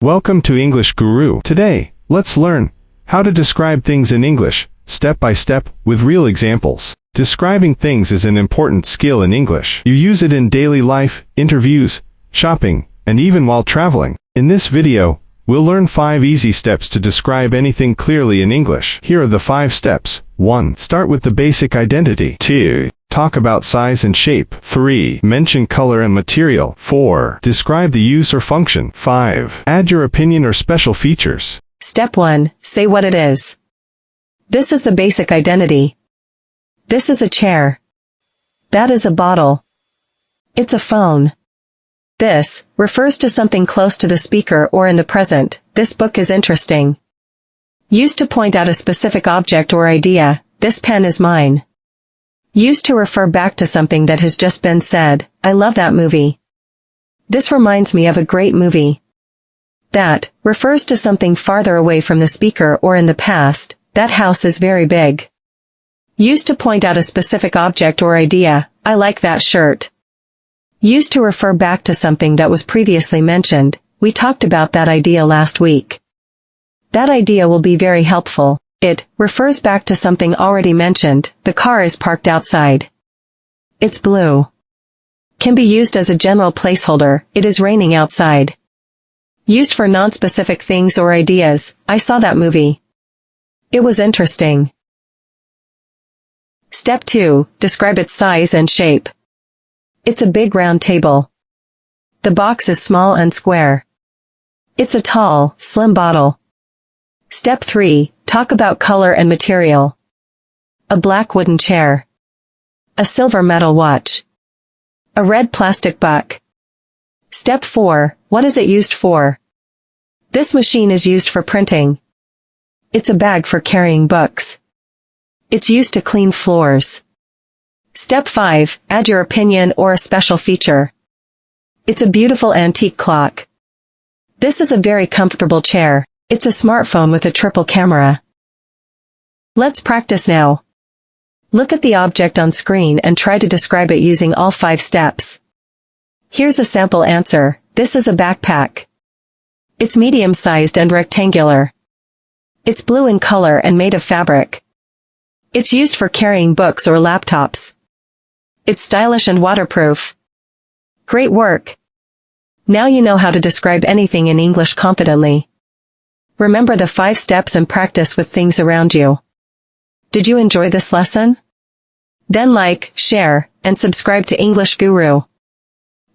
Welcome to English Guru. Today, let's learn how to describe things in English, step by step, with real examples. Describing things is an important skill in English. You use it in daily life, interviews, shopping, and even while traveling. In this video, we'll learn 5 easy steps to describe anything clearly in English. Here are the 5 steps. 1. Start with the basic identity. 2. Talk about size and shape. 3. Mention color and material. 4. Describe the use or function. 5. Add your opinion or special features. Step 1. Say what it is. This is the basic identity. This is a chair. That is a bottle. It's a phone. This refers to something close to the speaker or in the present. This book is interesting. Used to point out a specific object or idea. This pen is mine. Used to refer back to something that has just been said. I love that movie. This reminds me of a great movie. That refers to something farther away from the speaker or in the past. That house is very big. Used to point out a specific object or idea. I like that shirt. Used to refer back to something that was previously mentioned. We talked about that idea last week. That idea will be very helpful. It refers back to something already mentioned. The car is parked outside. It's blue. Can be used as a general placeholder. It is raining outside. Used for non-specific things or ideas. I saw that movie. It was interesting. Step 2. Describe its size and shape. It's a big round table. The box is small and square. It's a tall, slim bottle. Step 3. Talk about color and material. A black wooden chair. A silver metal watch. A red plastic buck. Step 4. What is it used for? This machine is used for printing. It's a bag for carrying books. It's used to clean floors. Step 5. Add your opinion or a special feature. It's a beautiful antique clock. This is a very comfortable chair. It's a smartphone with a triple camera. Let's practice now. Look at the object on screen and try to describe it using all 5 steps. Here's a sample answer. This is a backpack. It's medium-sized and rectangular. It's blue in color and made of fabric. It's used for carrying books or laptops. It's stylish and waterproof. Great work! Now you know how to describe anything in English confidently. Remember the 5 steps and practice with things around you. Did you enjoy this lesson? Then like, share, and subscribe to English Guru.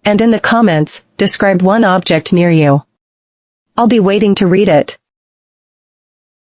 And in the comments, describe one object near you. I'll be waiting to read it.